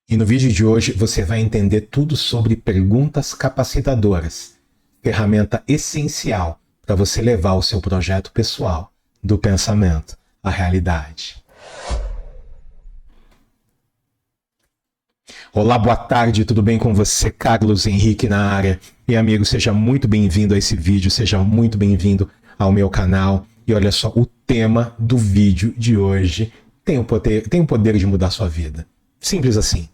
E no vídeo de hoje você vai entender tudo sobre perguntas capacitadoras, ferramenta essencial para você levar o seu projeto pessoal do pensamento à realidade. Olá, boa tarde, tudo bem com você? Carlos Henrique na área. E amigo, seja muito bem-vindo a esse vídeo, seja muito bem-vindo ao meu canal. E olha só, o tema do vídeo de hoje tem o poder de mudar a sua vida. Simples assim.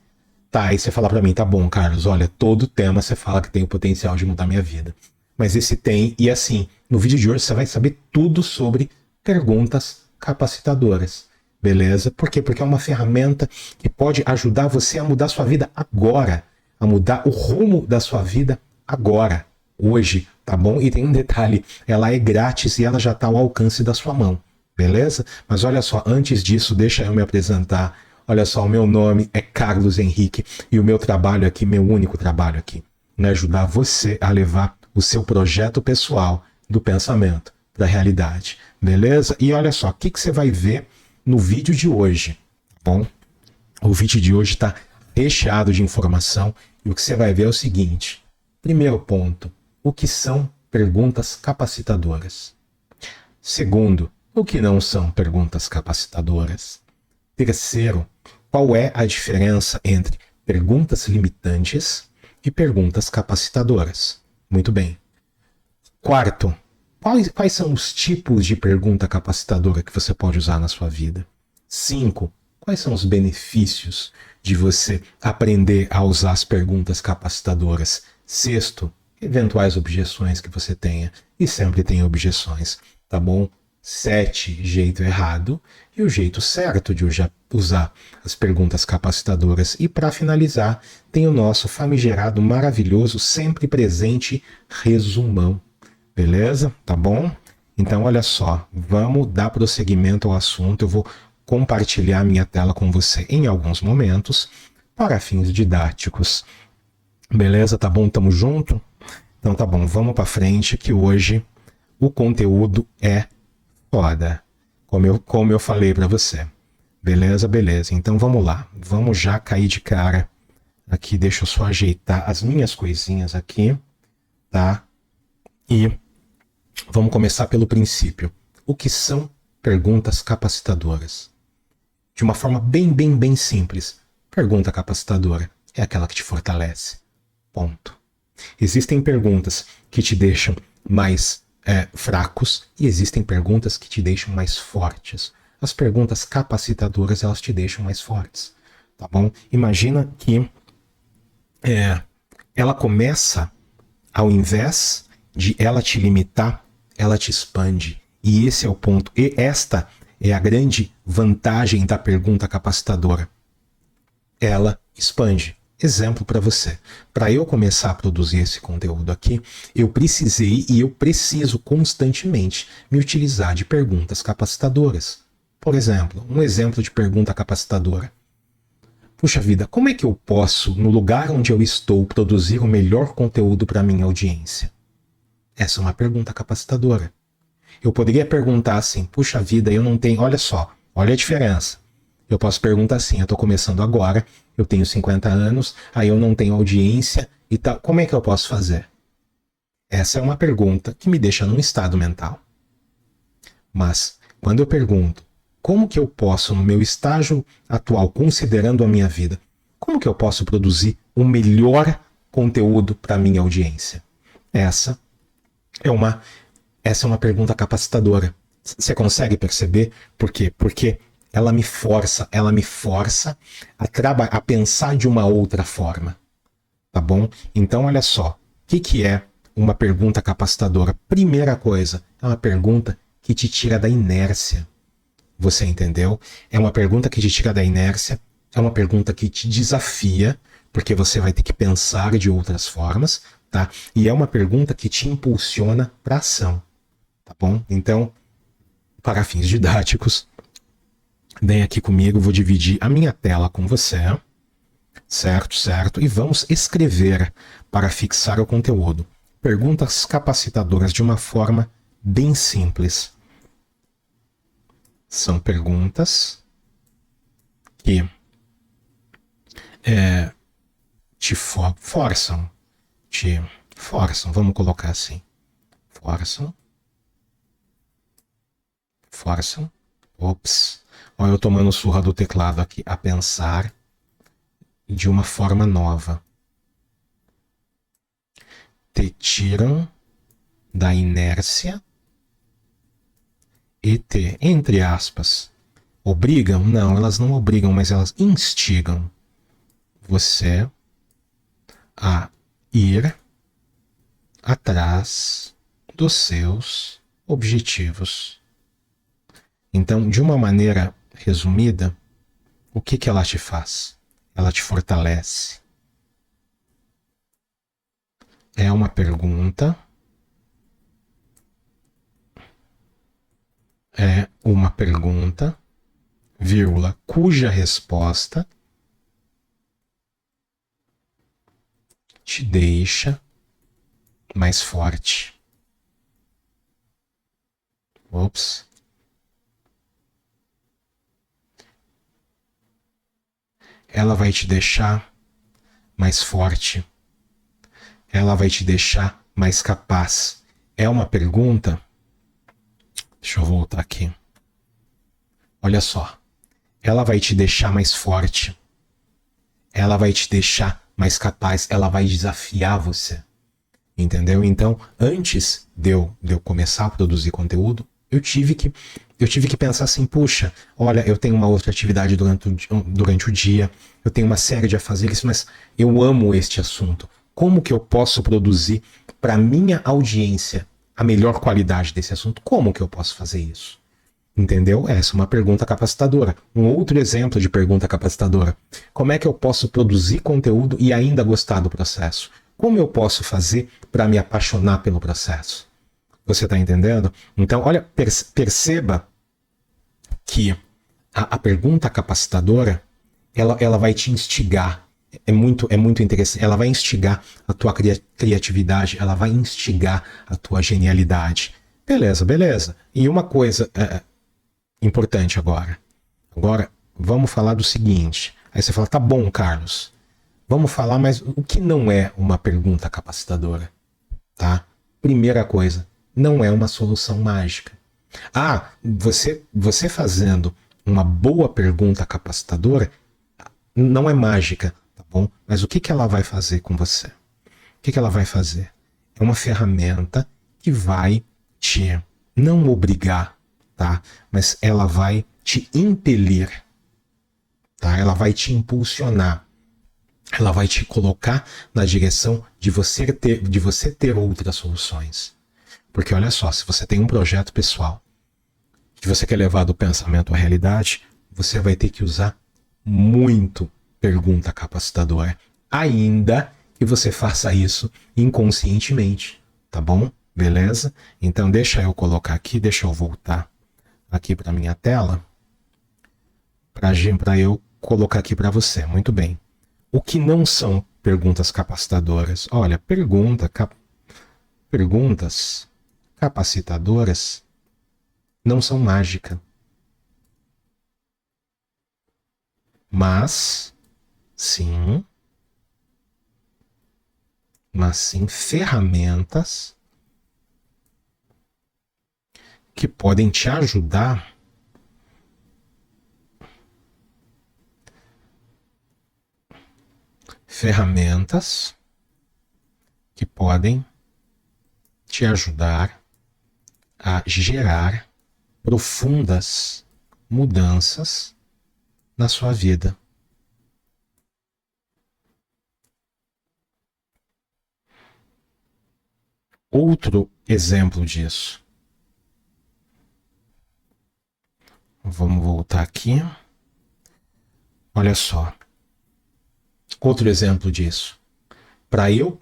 Tá, aí você fala pra mim, tá bom, Carlos, olha, todo tema você fala que tem o potencial de mudar minha vida. Mas esse tem, e assim, no vídeo de hoje você vai saber tudo sobre perguntas capacitadoras. Beleza? Por quê? Porque é uma ferramenta que pode ajudar você a mudar a sua vida agora, a mudar o rumo da sua vida agora, hoje, tá bom? E tem um detalhe, ela é grátis e ela já está ao alcance da sua mão, beleza? Mas olha só, antes disso, deixa eu me apresentar. Olha só, o meu nome é Carlos Henrique e o meu trabalho aqui, meu único trabalho aqui, é ajudar você a levar o seu projeto pessoal do pensamento para a realidade, beleza? E olha só, o que você vai ver no vídeo de hoje, tá bom? O vídeo de hoje está recheado de informação e o que você vai ver é o seguinte. Primeiro ponto, o que são perguntas capacitadoras? Segundo, o que não são perguntas capacitadoras? Terceiro, qual é a diferença entre perguntas limitantes e perguntas capacitadoras? Muito bem. Quarto, quais são os tipos de pergunta capacitadora que você pode usar na sua vida? 5. Quais são os benefícios de você aprender a usar as perguntas capacitadoras? 6. Eventuais objeções que você tenha. E sempre tem objeções, tá bom? 7. Jeito errado e o jeito certo de usar as perguntas capacitadoras. E para finalizar, tem o nosso famigerado, maravilhoso, sempre presente resumão. Beleza? Tá bom? Então, olha só, vamos dar prosseguimento ao assunto. Eu vou compartilhar minha tela com você em alguns momentos para fins didáticos. Beleza? Tá bom? Tamo junto? Então tá bom, vamos para frente que hoje o conteúdo é foda, como eu falei para você. Beleza? Beleza. Então vamos lá. Vamos já cair de cara aqui. Deixa eu só ajeitar as minhas coisinhas aqui, tá? E vamos começar pelo princípio. O que são perguntas capacitadoras? De uma forma bem simples. Pergunta capacitadora é aquela que te fortalece. Ponto. Existem perguntas que te deixam mais fracos e existem perguntas que te deixam mais fortes. As perguntas capacitadoras, elas te deixam mais fortes. Tá bom? Imagina que ela começa, ao invés de ela te limitar, ela te expande. E esse é o ponto. E esta é a grande vantagem da pergunta capacitadora. Ela expande. Exemplo para você. Para eu começar a produzir esse conteúdo aqui, eu precisei e eu preciso constantemente me utilizar de perguntas capacitadoras. Por exemplo, um exemplo de pergunta capacitadora. Puxa vida, como é que eu posso, no lugar onde eu estou, produzir o melhor conteúdo para minha audiência? Essa é uma pergunta capacitadora. Eu poderia perguntar assim, puxa vida, eu não tenho... Olha só, olha a diferença. Eu posso perguntar assim, eu estou começando agora, eu tenho 50 anos, aí eu não tenho audiência e tal. Como é que eu posso fazer? Essa é uma pergunta que me deixa num estado mental. Mas, quando eu pergunto, como que eu posso, no meu estágio atual, considerando a minha vida, como que eu posso produzir o melhor conteúdo para a minha audiência? Essa é uma pergunta capacitadora. Você consegue perceber? Por quê? Porque ela me força a pensar de uma outra forma. Tá bom? Então, olha só. O que é uma pergunta capacitadora? Primeira coisa, é uma pergunta que te tira da inércia. Você entendeu? É uma pergunta que te tira da inércia, é uma pergunta que te desafia, porque você vai ter que pensar de outras formas, tá? E é uma pergunta que te impulsiona para ação. Tá bom? Então, para fins didáticos, vem aqui comigo, vou dividir a minha tela com você, certo? E vamos escrever para fixar o conteúdo. Perguntas capacitadoras de uma forma bem simples. São perguntas que te forçam, vamos colocar assim, forçam, olha eu tomando surra do teclado aqui, a pensar de uma forma nova. Te tiram da inércia e te, entre aspas, obrigam? Não, elas não obrigam, mas elas instigam você a ir atrás dos seus objetivos. Então, de uma maneira resumida, o que ela te faz? Ela te fortalece. É uma pergunta. Vírgula, cuja resposta te deixa mais forte. Ela vai te deixar mais forte. Ela vai te deixar mais capaz. É uma pergunta. Deixa eu voltar aqui. Olha só. Ela vai te deixar mais forte. Ela vai te deixar mais capaz. Ela vai desafiar você. Entendeu? Então, antes de eu começar a produzir conteúdo, eu tive que pensar assim, puxa, olha, eu tenho uma outra atividade durante o dia, eu tenho uma série de afazeres, mas eu amo este assunto. Como que eu posso produzir para minha audiência a melhor qualidade desse assunto? Como que eu posso fazer isso? Entendeu? Essa é uma pergunta capacitadora. Um outro exemplo de pergunta capacitadora. Como é que eu posso produzir conteúdo e ainda gostar do processo? Como eu posso fazer para me apaixonar pelo processo? Você está entendendo? Então, olha, perceba que a pergunta capacitadora, ela vai te instigar. É muito interessante. Ela vai instigar a tua criatividade, ela vai instigar a tua genialidade. Beleza. E uma coisa importante agora. Agora, vamos falar do seguinte. Aí você fala, tá bom, Carlos. Vamos falar, mas o que não é uma pergunta capacitadora? Tá? Primeira coisa, não é uma solução mágica. Você fazendo uma boa pergunta capacitadora não é mágica, tá bom? Mas o que ela vai fazer com você? O que ela vai fazer? É uma ferramenta que vai te não obrigar, tá? Mas ela vai te impelir, tá? Ela vai te impulsionar. Ela vai te colocar na direção de você ter outras soluções. Porque olha só, se você tem um projeto pessoal que você quer levar do pensamento à realidade, você vai ter que usar muito pergunta capacitadora. Ainda que você faça isso inconscientemente, tá bom? Beleza? Então deixa eu colocar aqui, deixa eu voltar aqui para minha tela para eu colocar aqui para você. Muito bem. O que não são perguntas capacitadoras? Olha, perguntas capacitadoras não são mágica. Mas sim ferramentas que podem te ajudar a gerar profundas mudanças na sua vida. Outro exemplo disso. Vamos voltar aqui. Olha só. Outro exemplo disso. Para eu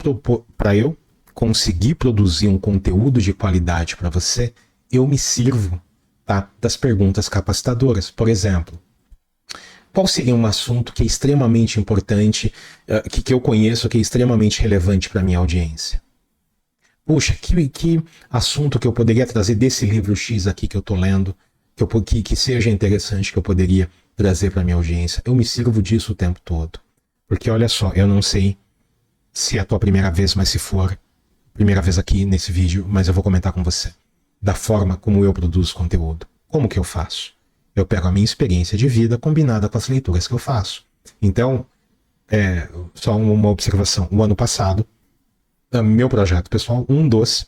conseguir produzir um conteúdo de qualidade para você, eu me sirvo, tá, das perguntas capacitadoras. Por exemplo, qual seria um assunto que é extremamente importante, que eu conheço, que é extremamente relevante para a minha audiência? Puxa, que assunto que eu poderia trazer desse livro X aqui que eu estou lendo, que seja interessante, que eu poderia trazer para a minha audiência? Eu me sirvo disso o tempo todo. Porque olha só, eu não sei se é a tua primeira vez, mas se for primeira vez aqui nesse vídeo, mas eu vou comentar com você da forma como eu produzo conteúdo. Como que eu faço? Eu pego a minha experiência de vida combinada com as leituras que eu faço. Então, só uma observação. O ano passado, meu projeto pessoal, um dos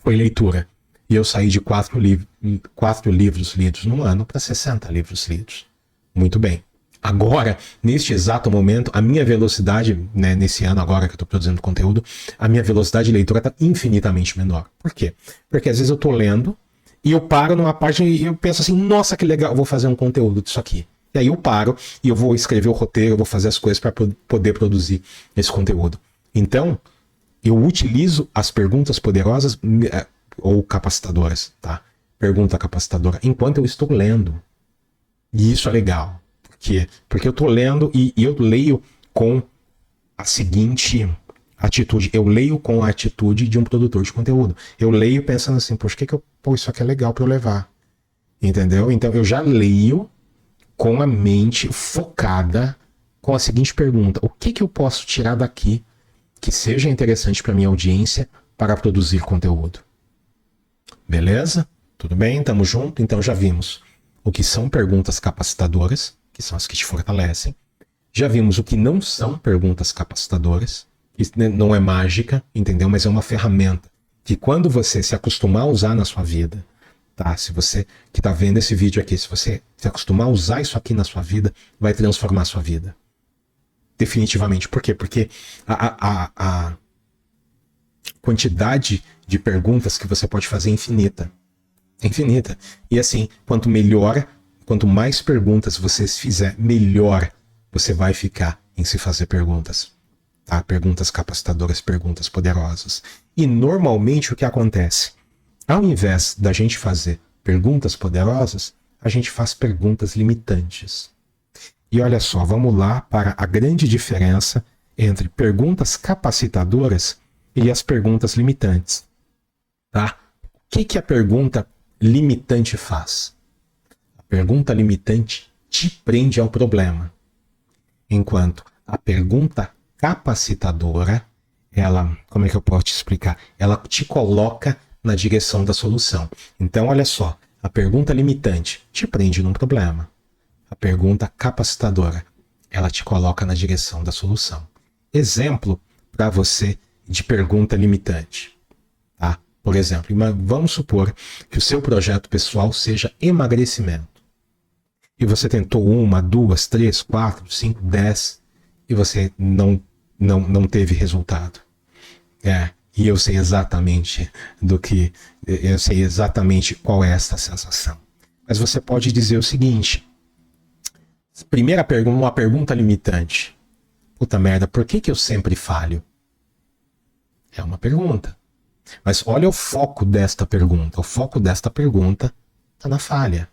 foi leitura. E eu saí de 4 livros lidos no ano para 60 livros lidos. Muito bem. Agora, neste exato momento, a minha velocidade, né, nesse ano agora que eu estou produzindo conteúdo, a minha velocidade de leitura está infinitamente menor. Por quê? Porque às vezes eu estou lendo e eu paro numa página e eu penso assim, nossa, que legal, eu vou fazer um conteúdo disso aqui. E aí eu paro e eu vou escrever o roteiro, eu vou fazer as coisas para poder produzir esse conteúdo. Então, eu utilizo as perguntas poderosas ou capacitadoras, tá? Pergunta capacitadora, enquanto eu estou lendo. E isso é legal. Por quê? Porque eu estou lendo e eu leio com a seguinte atitude. Eu leio com a atitude de um produtor de conteúdo. Eu leio pensando assim, poxa, isso aqui é legal para eu levar. Entendeu? Então eu já leio com a mente focada com a seguinte pergunta. O que eu posso tirar daqui que seja interessante para minha audiência para produzir conteúdo? Beleza? Tudo bem? Tamo junto? Então já vimos o que são perguntas capacitadoras, que são as que te fortalecem. Já vimos o que não são perguntas capacitadoras, que não é mágica, entendeu? Mas é uma ferramenta que quando você se acostumar a usar na sua vida, tá? Se você que está vendo esse vídeo aqui, se você se acostumar a usar isso aqui na sua vida, vai transformar a sua vida. Definitivamente. Por quê? Porque a quantidade de perguntas que você pode fazer é infinita. É infinita. E assim, quanto mais perguntas você fizer, melhor você vai ficar em se fazer perguntas. Tá? Perguntas capacitadoras, perguntas poderosas. E normalmente o que acontece? Ao invés da gente fazer perguntas poderosas, a gente faz perguntas limitantes. E olha só, vamos lá para a grande diferença entre perguntas capacitadoras e as perguntas limitantes. Tá? O que a pergunta limitante faz? A pergunta limitante te prende ao problema. Enquanto a pergunta capacitadora, ela, como é que eu posso te explicar? Ela te coloca na direção da solução. Então, olha só, a pergunta limitante te prende num problema. A pergunta capacitadora, ela te coloca na direção da solução. Exemplo para você de pergunta limitante. Tá? Por exemplo, vamos supor que o seu projeto pessoal seja emagrecimento. E você tentou 1, 2, 3, 4, 5, 10 e você não teve resultado. E eu sei exatamente eu sei exatamente qual é essa sensação. Mas você pode dizer o seguinte: primeira pergunta, uma pergunta limitante. Puta merda, por que eu sempre falho? É uma pergunta. Mas olha o foco desta pergunta. O foco desta pergunta está na falha.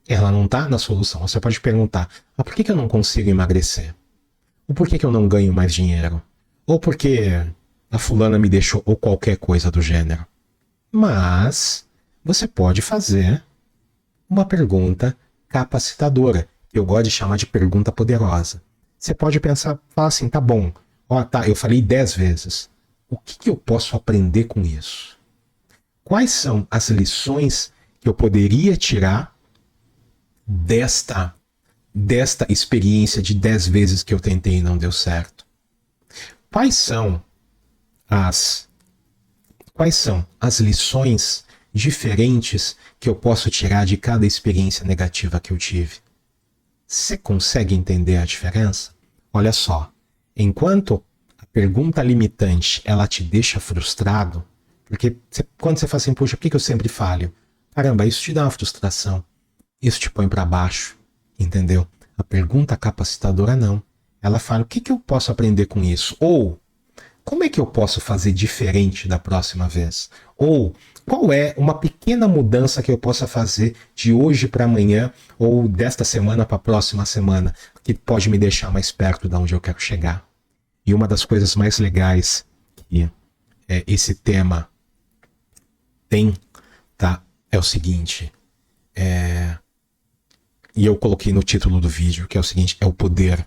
Ela não está na solução. Você pode perguntar, mas por que eu não consigo emagrecer? Ou por que eu não ganho mais dinheiro? Ou porque a fulana me deixou, ou qualquer coisa do gênero. Mas você pode fazer uma pergunta capacitadora, que eu gosto de chamar de pergunta poderosa. Você pode pensar, falar assim, tá bom, eu falei 10 vezes. O que eu posso aprender com isso? Quais são as lições que eu poderia tirar desta experiência de 10 vezes que eu tentei e não deu certo? Quais são as lições diferentes que eu posso tirar de cada experiência negativa que eu tive? Você consegue entender a diferença? Olha só, enquanto a pergunta limitante ela te deixa frustrado, porque quando você fala assim, poxa, por que eu sempre falho? Caramba, isso te dá uma frustração. Isso te põe para baixo, entendeu? A pergunta capacitadora não. Ela fala, o que eu posso aprender com isso? Ou, como é que eu posso fazer diferente da próxima vez? Ou, qual é uma pequena mudança que eu possa fazer de hoje para amanhã ou desta semana para a próxima semana que pode me deixar mais perto de onde eu quero chegar? E uma das coisas mais legais que esse tema tem, tá? É o seguinte, e eu coloquei no título do vídeo, que é o seguinte, é o poder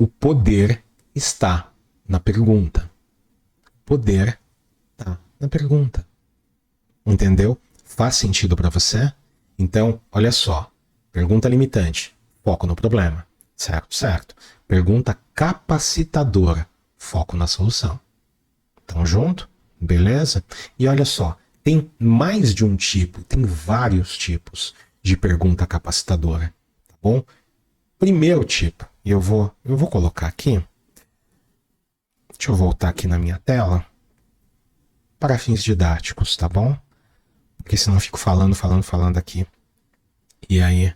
o poder está na pergunta. O poder está na pergunta. Entendeu? Faz sentido para você? Então, olha só. Pergunta limitante. Foco no problema. Certo, certo. Pergunta capacitadora. Foco na solução. Tamo junto? Beleza? E olha só. Tem mais de um tipo, tem vários tipos de pergunta capacitadora. Tá bom? Primeiro tipo, e eu vou colocar aqui. Deixa eu voltar aqui na minha tela. Para fins didáticos, tá bom? Porque senão eu fico falando aqui. E aí,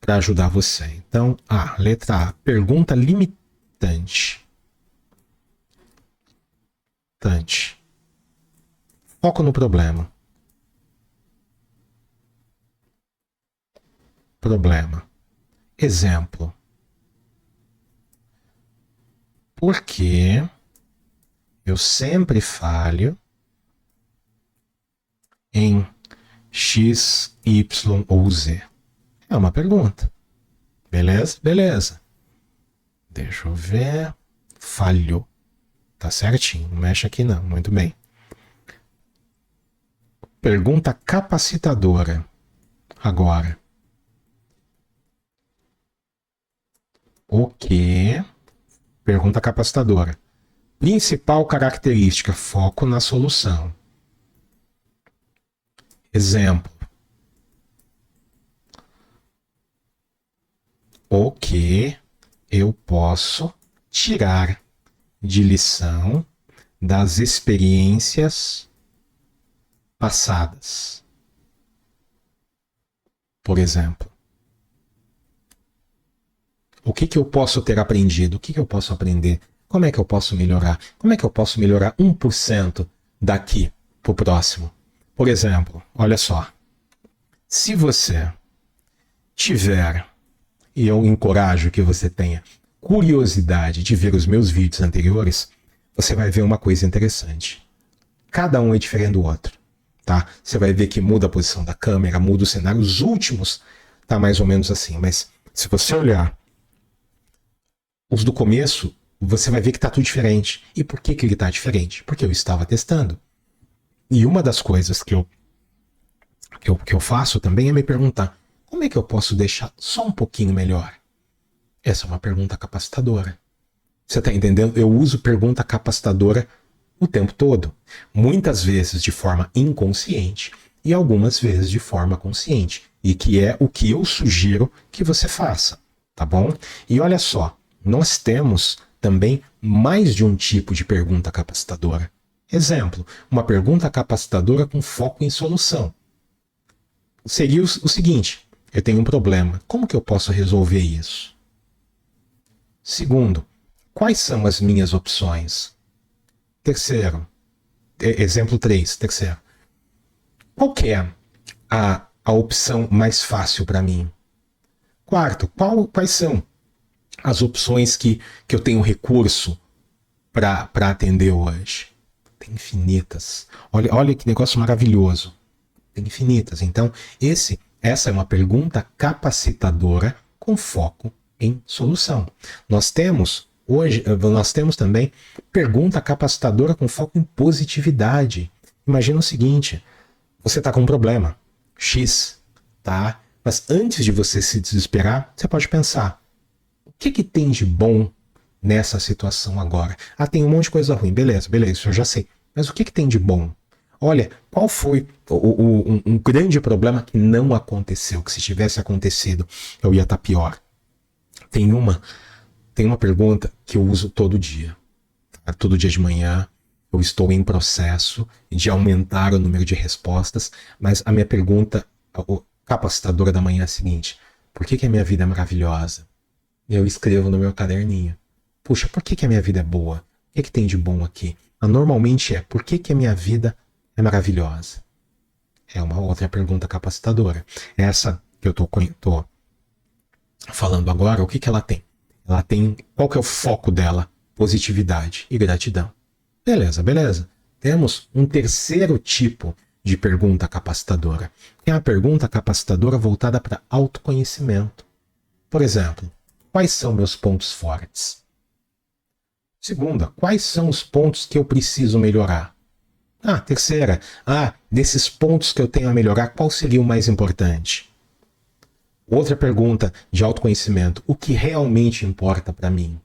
para ajudar você. Então, letra A, pergunta limitante. Foco no problema. Exemplo. Por que eu sempre falho em X, Y ou Z? É uma pergunta. Beleza? Beleza. Deixa eu ver. Falhou. Tá certinho. Não mexe aqui não. Muito bem. Pergunta capacitadora. Agora. O que? Pergunta capacitadora. Principal característica. Foco na solução. Exemplo. O que eu posso tirar de lição das experiências passadas? Por exemplo. O que eu posso ter aprendido? O que eu posso aprender? Como é que eu posso melhorar? Como é que eu posso melhorar 1% daqui para o próximo? Por exemplo, olha só. Se você tiver, e eu encorajo que você tenha, curiosidade de ver os meus vídeos anteriores, você vai ver uma coisa interessante. Cada um é diferente do outro, tá? Você vai ver que muda a posição da câmera, muda o cenário. Os últimos tá mais ou menos assim, mas se você olhar os do começo, você vai ver que tá tudo diferente. E por que ele tá diferente? Porque eu estava testando. E uma das coisas que eu faço também é me perguntar, como é que eu posso deixar só um pouquinho melhor? Essa é uma pergunta capacitadora. Você está entendendo? Eu uso pergunta capacitadora o tempo todo. Muitas vezes de forma inconsciente e algumas vezes de forma consciente. E que é o que eu sugiro que você faça. Tá bom? E olha só, nós temos também mais de um tipo de pergunta capacitadora. Exemplo, uma pergunta capacitadora com foco em solução. Seria o seguinte, eu tenho um problema, como que eu posso resolver isso? Segundo, quais são as minhas opções? Terceiro, exemplo 3, terceiro, qual que é a opção mais fácil para mim? Quarto, quais são as opções que eu tenho recurso para atender hoje? Tem infinitas. Olha que negócio maravilhoso. Tem infinitas. Então, essa é uma pergunta capacitadora com foco em solução. Nós temos também pergunta capacitadora com foco em positividade. Imagina o seguinte, você está com um problema, X, tá? Mas antes de você se desesperar, você pode pensar, o que tem de bom nessa situação agora? Tem um monte de coisa ruim, beleza, isso eu já sei. Mas o que tem de bom? Olha, qual foi um grande problema que não aconteceu, que se tivesse acontecido, eu ia estar pior? Tem uma pergunta que eu uso todo dia. Tá? Todo dia de manhã eu estou em processo de aumentar o número de respostas, mas a minha pergunta capacitadora da manhã é a seguinte, por que a minha vida é maravilhosa? Eu escrevo no meu caderninho. Puxa, por que a minha vida é boa? O que tem de bom aqui? Normalmente por que a minha vida é maravilhosa? É uma outra pergunta capacitadora. Essa que eu tô falando agora, o que ela tem? Ela tem, qual que é o foco dela? Positividade e gratidão. Beleza. Temos um terceiro tipo de pergunta capacitadora. Que é a pergunta capacitadora voltada para autoconhecimento. Por exemplo, quais são meus pontos fortes? Segunda, quais são os pontos que eu preciso melhorar? Terceira, desses pontos que eu tenho a melhorar, qual seria o mais importante? Outra pergunta de autoconhecimento, o que realmente importa para mim?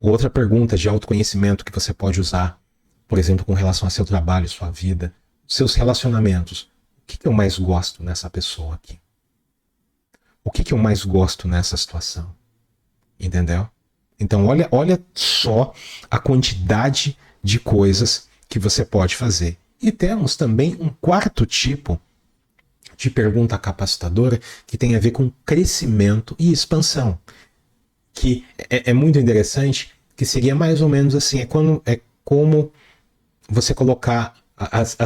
Outra pergunta de autoconhecimento que você pode usar, por exemplo, com relação ao seu trabalho, sua vida, seus relacionamentos. O que eu mais gosto nessa pessoa aqui? O que eu mais gosto nessa situação? Entendeu? Então, olha só a quantidade de coisas que você pode fazer. E temos também um quarto tipo de pergunta capacitadora que tem a ver com crescimento e expansão. Que é muito interessante, que seria mais ou menos assim, é como você colocar as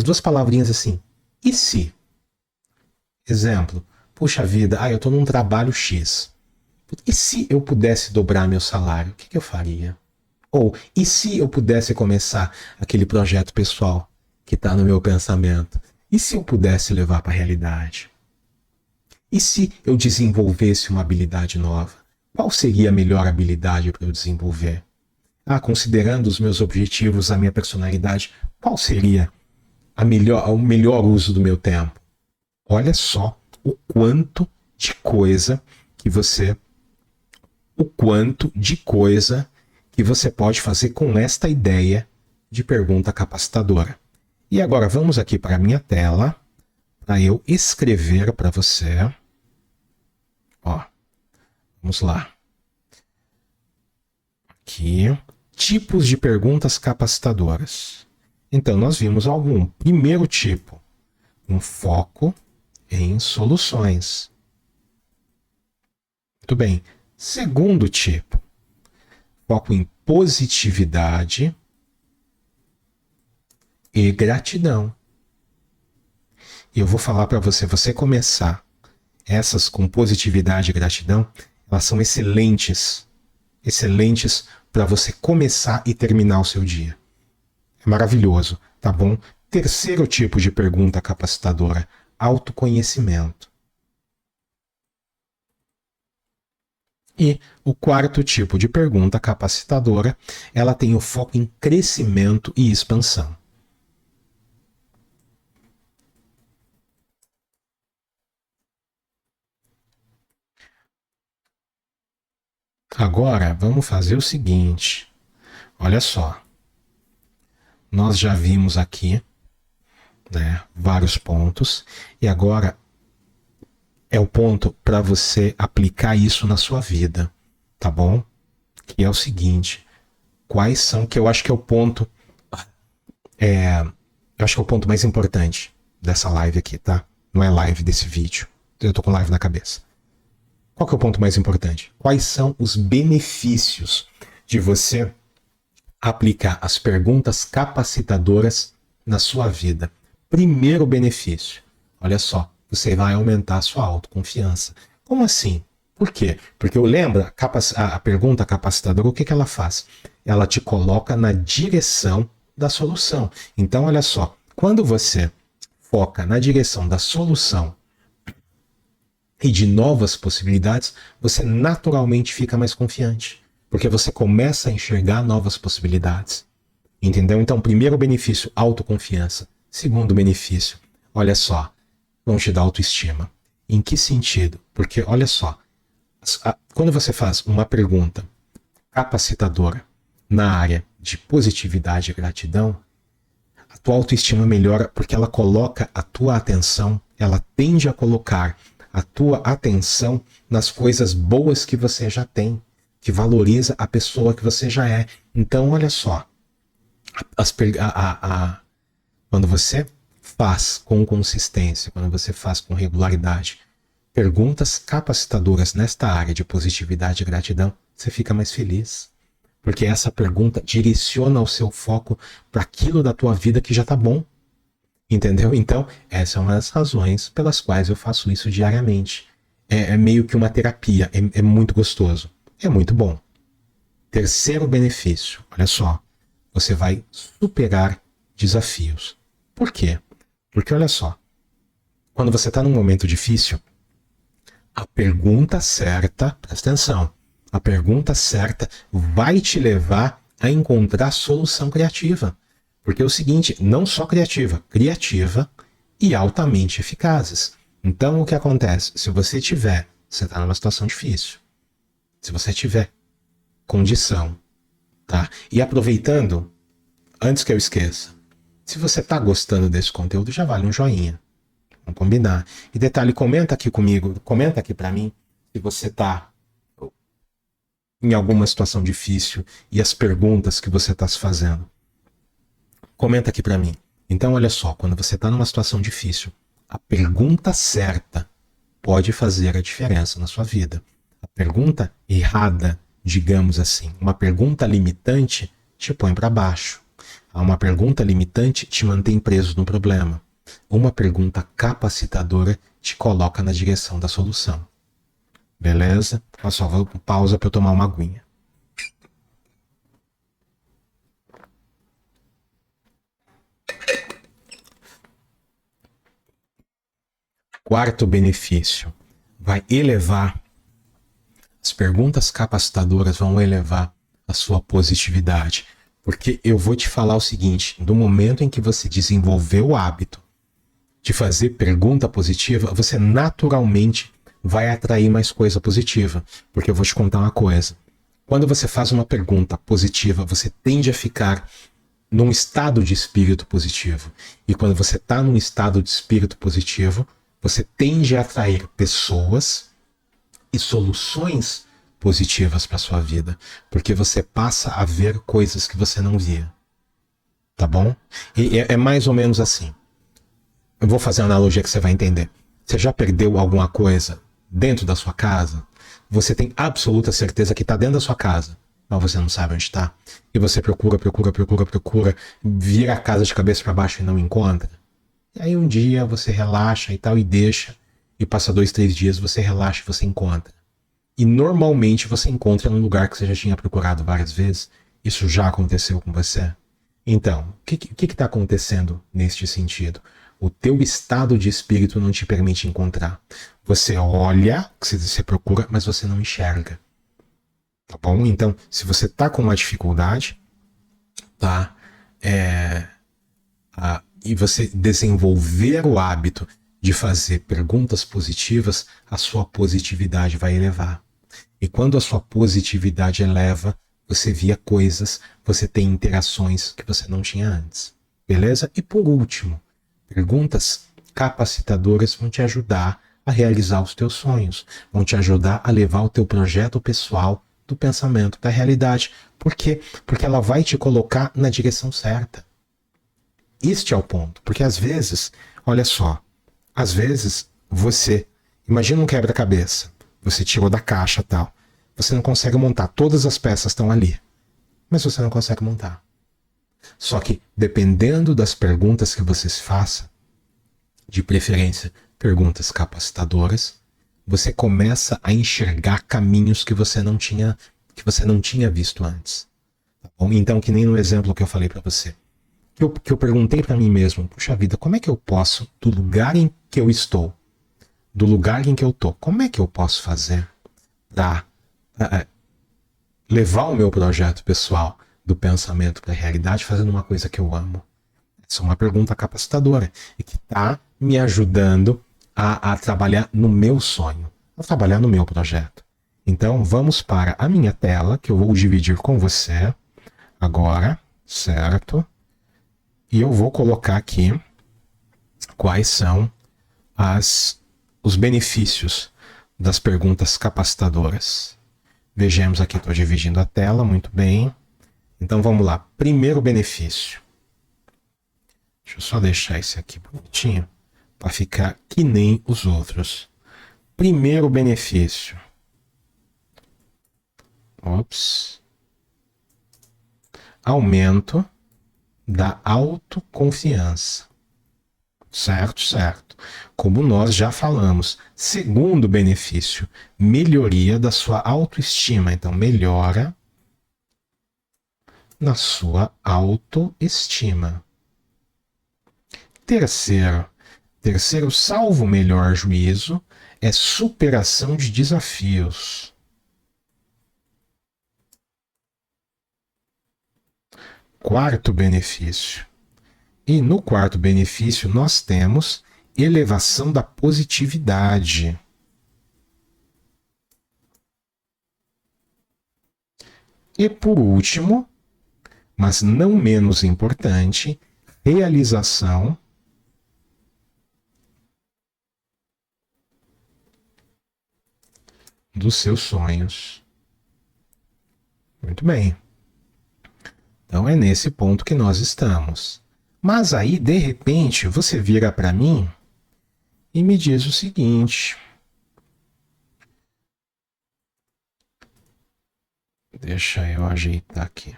duas palavrinhas assim, e se? Exemplo, puxa vida, eu estou num trabalho X. E se eu pudesse dobrar meu salário, o que eu faria? Ou, e se eu pudesse começar aquele projeto pessoal que está no meu pensamento? E se eu pudesse levar para a realidade? E se eu desenvolvesse uma habilidade nova? Qual seria a melhor habilidade para eu desenvolver? Considerando os meus objetivos, a minha personalidade, qual seria o melhor uso do meu tempo? Olha só o quanto de coisa que você pode fazer com esta ideia de pergunta capacitadora. E agora vamos aqui para a minha tela, para eu escrever para você. Vamos lá. Aqui, tipos de perguntas capacitadoras. Então, nós vimos algum. Primeiro tipo, um foco em soluções. Muito bem. Segundo tipo, foco em positividade e gratidão. E eu vou falar para você começar essas com positividade e gratidão, elas são excelentes para você começar e terminar o seu dia. É maravilhoso, tá bom? Terceiro tipo de pergunta capacitadora, autoconhecimento. E o quarto tipo de pergunta capacitadora, ela tem o foco em crescimento e expansão. Agora, vamos fazer o seguinte. Olha só. Nós já vimos aqui, vários pontos. E agora é o ponto para você aplicar isso na sua vida. Tá bom? Que é o seguinte. Quais são, que eu acho que é o ponto... eu acho que é o ponto mais importante dessa live aqui, tá? Não é live desse vídeo. Eu tô com live na cabeça. Qual que é o ponto mais importante? Quais são os benefícios de você aplicar as perguntas capacitadoras na sua vida? Primeiro benefício, olha só, você vai aumentar a sua autoconfiança. Como assim? Por quê? Porque eu lembro, a pergunta capacitadora, o que ela faz? Ela te coloca na direção da solução. Então, olha só, quando você foca na direção da solução e de novas possibilidades, você naturalmente fica mais confiante, porque você começa a enxergar novas possibilidades. Entendeu? Então, primeiro benefício, autoconfiança. Segundo benefício, olha só, vamos te dar autoestima. Em que sentido? Porque, olha só, quando você faz uma pergunta capacitadora na área de positividade e gratidão, a tua autoestima melhora porque ela coloca a tua atenção, ela tende a colocar a tua atenção nas coisas boas que você já tem, que valoriza a pessoa que você já é. Então, olha só, quando você faz com consistência, quando você faz com regularidade, perguntas capacitadoras nesta área de positividade e gratidão, você fica mais feliz. Porque essa pergunta direciona o seu foco para aquilo da tua vida que já está bom. Entendeu? Então, essa é uma das razões pelas quais eu faço isso diariamente. É meio que uma terapia, é muito gostoso, é muito bom. Terceiro benefício, olha só, você vai superar desafios. Por quê? Porque olha só, quando você está num momento difícil, A pergunta certa, presta atenção, a pergunta certa vai te levar a encontrar solução criativa. Porque é o seguinte, não só criativa, criativa e altamente eficazes. Então, o que acontece? Se você está numa situação difícil, se você tiver condição, tá? E aproveitando, antes que eu esqueça, se você está gostando desse conteúdo, já vale um joinha. Vamos combinar. E detalhe, comenta aqui comigo, comenta aqui para mim se você está em alguma situação difícil e as perguntas que você está se fazendo. Comenta aqui para mim. Então, olha só, quando você está numa situação difícil, a pergunta certa pode fazer a diferença na sua vida. A pergunta errada, digamos assim, uma pergunta limitante te põe para baixo. Uma pergunta limitante te mantém preso no problema. Uma pergunta capacitadora te coloca na direção da solução. Beleza? Olha só, vou pausa para eu tomar uma aguinha. Quarto benefício, vai elevar, as perguntas capacitadoras vão elevar a sua positividade. Porque eu vou te falar o seguinte, no momento em que você desenvolveu o hábito de fazer pergunta positiva, você naturalmente vai atrair mais coisa positiva. Porque eu vou te contar uma coisa, quando você faz uma pergunta positiva, você tende a ficar num estado de espírito positivo. E quando você está num estado de espírito positivo, você tende a atrair pessoas e soluções positivas para sua vida, porque você passa a ver coisas que você não via. Tá bom? E é mais ou menos assim. Eu vou fazer uma analogia que você vai entender. Você já perdeu alguma coisa dentro da sua casa? Você tem absoluta certeza que está dentro da sua casa, mas você não sabe onde está. E você procura, vira a casa de cabeça para baixo e não encontra. E aí um dia você relaxa e tal e deixa, e passa 2, 3 dias, você relaxa e você encontra. E normalmente você encontra num lugar que você já tinha procurado várias vezes. Isso já aconteceu com você? Então, o que está acontecendo neste sentido? O teu estado de espírito não te permite encontrar. Você olha, você procura, mas você não enxerga. Tá bom? Então, se você está com uma dificuldade, tá? E você desenvolver o hábito de fazer perguntas positivas, a sua positividade vai elevar. E quando a sua positividade eleva, você via coisas, você tem interações que você não tinha antes. Beleza? E por último, perguntas capacitadoras vão te ajudar a realizar os teus sonhos, vão te ajudar a levar o teu projeto pessoal do pensamento para a realidade. Por quê? Porque ela vai te colocar na direção certa. Este é o ponto. Porque às vezes, olha só, às vezes você, imagina um quebra-cabeça, você tirou da caixa e tal, você não consegue montar, todas as peças estão ali, mas você não consegue montar. Só que dependendo das perguntas que você se faça, de preferência perguntas capacitadoras, você começa a enxergar caminhos que você não tinha visto antes. Tá bom? Então, que nem no exemplo que eu falei para você, que eu perguntei para mim mesmo, puxa vida, como é que eu posso, do lugar em que eu estou, do lugar em que eu tô, como é que eu posso fazer para levar o meu projeto pessoal do pensamento para a realidade fazendo uma coisa que eu amo? Essa é uma pergunta capacitadora e que está me ajudando a trabalhar no meu sonho, a trabalhar no meu projeto. Então vamos para a minha tela, que eu vou dividir com você agora, certo? E eu vou colocar aqui quais são os benefícios das perguntas capacitadoras. Vejamos aqui, estou dividindo a tela, muito bem. Então vamos lá. Primeiro benefício. Deixa eu só deixar esse aqui bonitinho para ficar que nem os outros. Primeiro benefício. Ops. Aumento da autoconfiança. Certo, certo. Como nós já falamos. Segundo benefício, melhoria da sua autoestima. Então, melhora na sua autoestima. Terceiro, salvo o melhor juízo, é superação de desafios. Quarto benefício. E no quarto benefício nós temos elevação da positividade. E por último, mas não menos importante, realização dos seus sonhos. Muito bem. Então é nesse ponto que nós estamos. Mas aí, de repente, você vira para mim e me diz o seguinte. Deixa eu ajeitar aqui.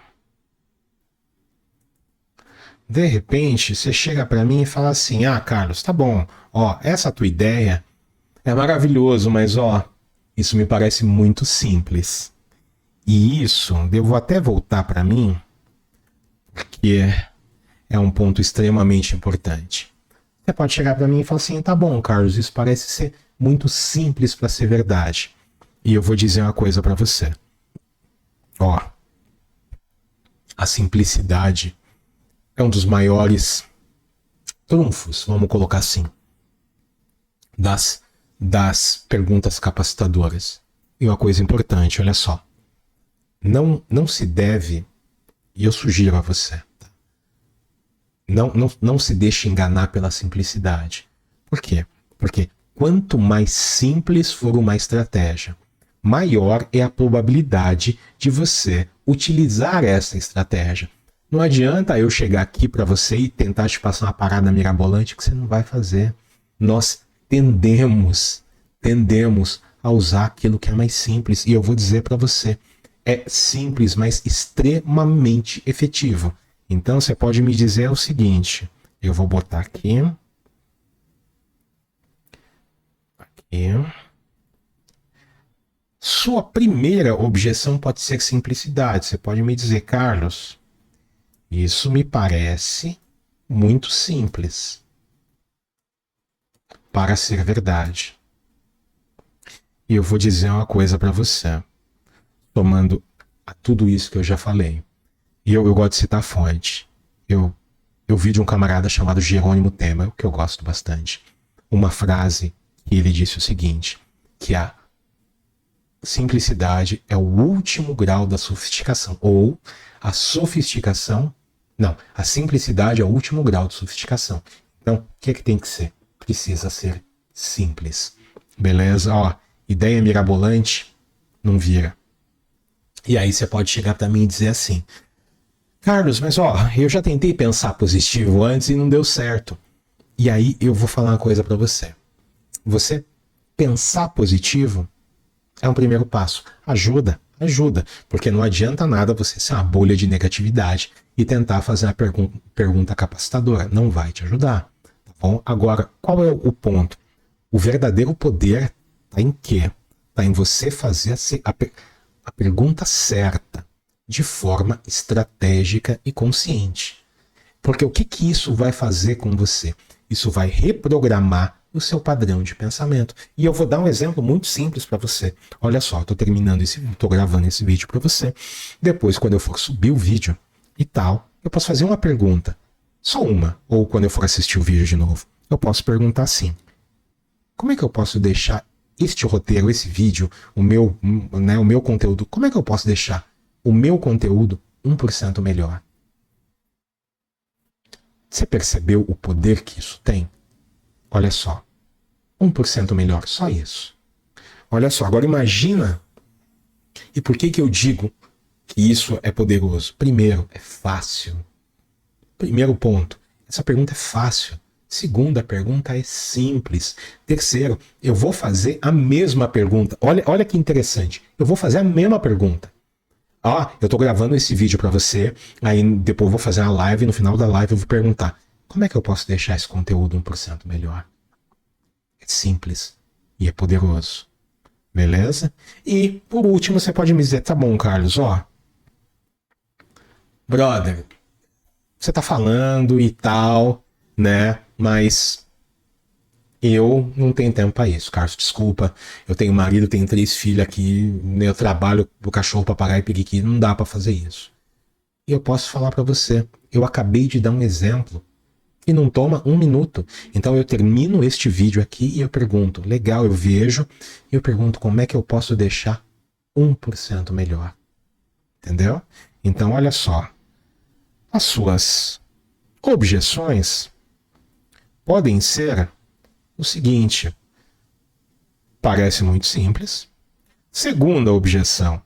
De repente, você chega para mim e fala assim: ah, Carlos, tá bom, ó, essa tua ideia é maravilhoso, mas ó, isso me parece muito simples. E isso, eu vou até voltar para mim, porque é um ponto extremamente importante. Você pode chegar para mim e falar assim: tá bom, Carlos, isso parece ser muito simples para ser verdade. E eu vou dizer uma coisa para você. Ó, a simplicidade é um dos maiores trunfos, vamos colocar assim, das perguntas capacitadoras. E uma coisa importante, olha só. Não se deve, e eu sugiro a você, não se deixe enganar pela simplicidade. Por quê? Porque quanto mais simples for uma estratégia, maior é a probabilidade de você utilizar essa estratégia. Não adianta eu chegar aqui para você e tentar te passar uma parada mirabolante que você não vai fazer. Nós tendemos a usar aquilo que é mais simples. E eu vou dizer para você, é simples, mas extremamente efetivo. Então você pode me dizer o seguinte, eu vou botar aqui. Sua primeira objeção pode ser simplicidade. Você pode me dizer, Carlos, isso me parece muito simples para ser verdade. E eu vou dizer uma coisa para você, tomando a tudo isso que eu já falei. E eu gosto de citar a fonte. Eu vi de um camarada chamado Jerônimo Temer, que eu gosto bastante, uma frase que ele disse o seguinte, que a simplicidade é o último grau da sofisticação, ou a sofisticação, não, a simplicidade é o último grau de sofisticação. Então, o que é que tem que ser? Precisa ser simples. Beleza? Ó, ideia mirabolante não vira. E aí você pode chegar para mim e dizer assim, Carlos, mas ó, eu já tentei pensar positivo antes e não deu certo. E aí eu vou falar uma coisa para você. Você pensar positivo é um primeiro passo. Ajuda, porque não adianta nada você ser uma bolha de negatividade e tentar fazer uma pergunta capacitadora. Não vai te ajudar. Tá bom? Agora, qual é o ponto? O verdadeiro poder está em quê? Está em você fazer a pergunta certa, de forma estratégica e consciente. Porque o que isso vai fazer com você? Isso vai reprogramar o seu padrão de pensamento. E eu vou dar um exemplo muito simples para você. Olha só, estou gravando esse vídeo para você. Depois, quando eu for subir o vídeo e tal, eu posso fazer uma pergunta. Só uma. Ou quando eu for assistir o vídeo de novo, eu posso perguntar assim: como é que eu posso deixar este roteiro, esse vídeo, o meu conteúdo, como é que eu posso deixar o meu conteúdo 1% melhor? Você percebeu o poder que isso tem? Olha só, 1% melhor, só isso. Olha só, agora imagina, e por que eu digo que isso é poderoso? Primeiro, é fácil. Primeiro ponto, essa pergunta é fácil. Segunda pergunta é simples. Terceiro, eu vou fazer a mesma pergunta. Olha que interessante, eu vou fazer a mesma pergunta. Eu tô gravando esse vídeo para você, aí depois eu vou fazer uma live, e no final da live eu vou perguntar, como é que eu posso deixar esse conteúdo 1% melhor? É simples e é poderoso. Beleza? E, por último, você pode me dizer, tá bom, Carlos, brother, você tá falando e tal, né, mas Eu não tenho tempo para isso, Carlos, desculpa. Eu tenho marido, tenho 3 filhos aqui, eu trabalho pro cachorro, papagaio e periquito, não dá para fazer isso. E eu posso falar para você, eu acabei de dar um exemplo e não toma 1 minuto. Então eu termino este vídeo aqui e eu pergunto, legal, eu vejo, e eu pergunto como é que eu posso deixar 1% melhor. Entendeu? Então olha só, as suas objeções podem ser o seguinte, parece muito simples. Segunda objeção,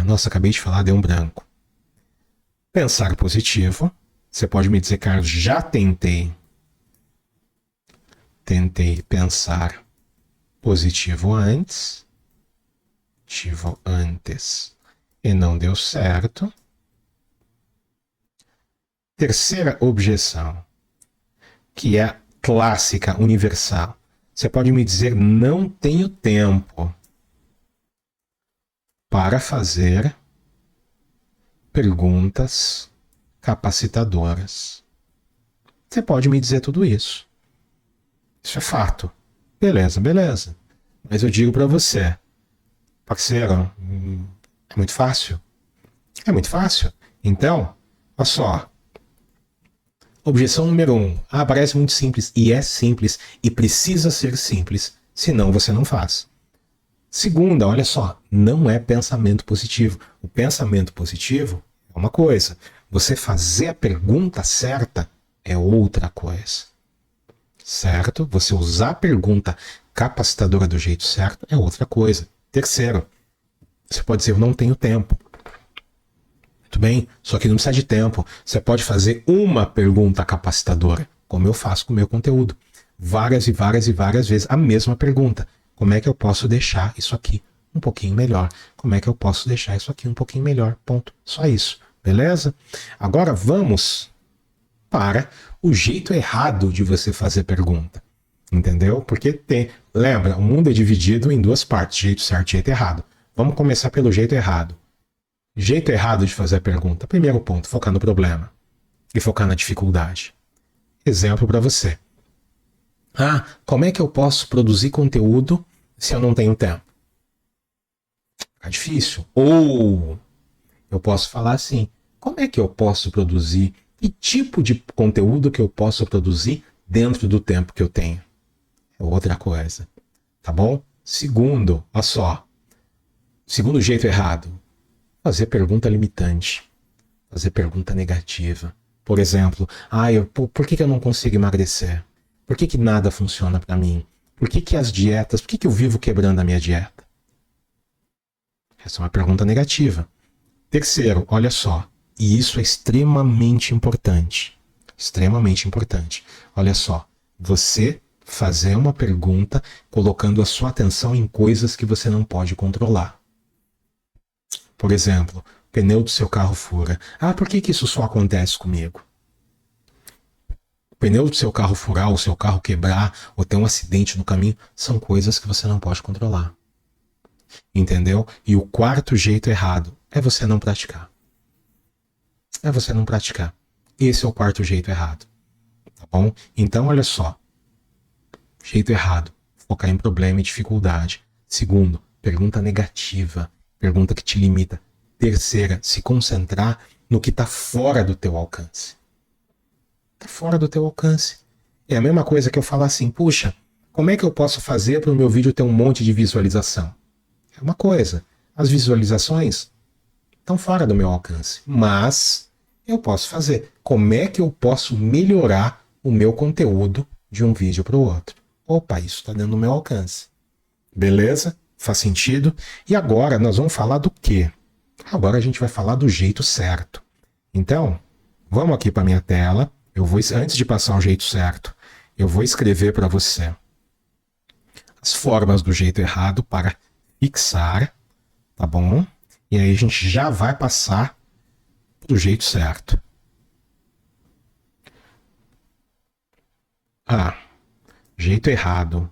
nossa, acabei de falar, deu um branco. Pensar positivo. Você pode me dizer, Carlos, já tentei pensar positivo antes, e não deu certo. Terceira objeção, que é clássica, universal. Você pode me dizer, não tenho tempo para fazer perguntas capacitadoras. Você pode me dizer tudo isso. Isso é fato. Beleza, beleza. Mas eu digo para você, parceiro, é muito fácil. É muito fácil. Então, olha só. Objeção número 1. Parece muito simples. E é simples. E precisa ser simples. Senão você não faz. Segunda, olha só. Não é pensamento positivo. O pensamento positivo é uma coisa. Você fazer a pergunta certa é outra coisa. Certo? Você usar a pergunta capacitadora do jeito certo é outra coisa. Terceiro, você pode dizer, eu não tenho tempo. Muito bem, só que não precisa de tempo. Você pode fazer uma pergunta capacitadora, como eu faço com o meu conteúdo. Várias e várias e várias vezes a mesma pergunta. Como é que eu posso deixar isso aqui um pouquinho melhor? Como é que eu posso deixar isso aqui um pouquinho melhor? Ponto. Só isso. Beleza? Agora vamos para o jeito errado de você fazer pergunta. Entendeu? Porque lembra, o mundo é dividido em 2 partes, jeito certo e jeito errado. Vamos começar pelo jeito errado. Jeito errado de fazer a pergunta. Primeiro ponto, focar no problema e focar na dificuldade. Exemplo para você. Como é que eu posso produzir conteúdo se eu não tenho tempo? É difícil. Ou eu posso falar assim, como é que eu posso produzir? Que tipo de conteúdo que eu posso produzir dentro do tempo que eu tenho? É outra coisa. Tá bom? Segundo, olha só. Segundo jeito errado. Fazer pergunta limitante. Fazer pergunta negativa. Por exemplo, por que eu não consigo emagrecer? Por que nada funciona para mim? Por que as dietas, por que eu vivo quebrando a minha dieta? Essa é uma pergunta negativa. Terceiro, olha só, e isso é extremamente importante. Extremamente importante. Olha só, você fazer uma pergunta colocando a sua atenção em coisas que você não pode controlar. Por exemplo, o pneu do seu carro fura. Por que isso só acontece comigo? O pneu do seu carro furar, o seu carro quebrar, ou ter um acidente no caminho, são coisas que você não pode controlar. Entendeu? E o quarto jeito errado é você não praticar. É você não praticar. Esse é o quarto jeito errado. Tá bom? Então, olha só. Jeito errado. Focar em problema e dificuldade. Segundo, pergunta negativa. Pergunta que te limita. Terceira, se concentrar no que está fora do teu alcance. Está fora do teu alcance. É a mesma coisa que eu falar assim, puxa, como é que eu posso fazer para o meu vídeo ter um monte de visualização? É uma coisa. As visualizações estão fora do meu alcance. Mas eu posso fazer. Como é que eu posso melhorar o meu conteúdo de um vídeo para o outro? Opa, isso está dentro do meu alcance. Beleza? Faz sentido? E agora nós vamos falar do quê? Agora a gente vai falar do jeito certo. Então, vamos aqui para minha tela. Antes de passar o jeito certo, eu vou escrever para você as formas do jeito errado para fixar, tá bom? E aí a gente já vai passar do jeito certo. Jeito errado.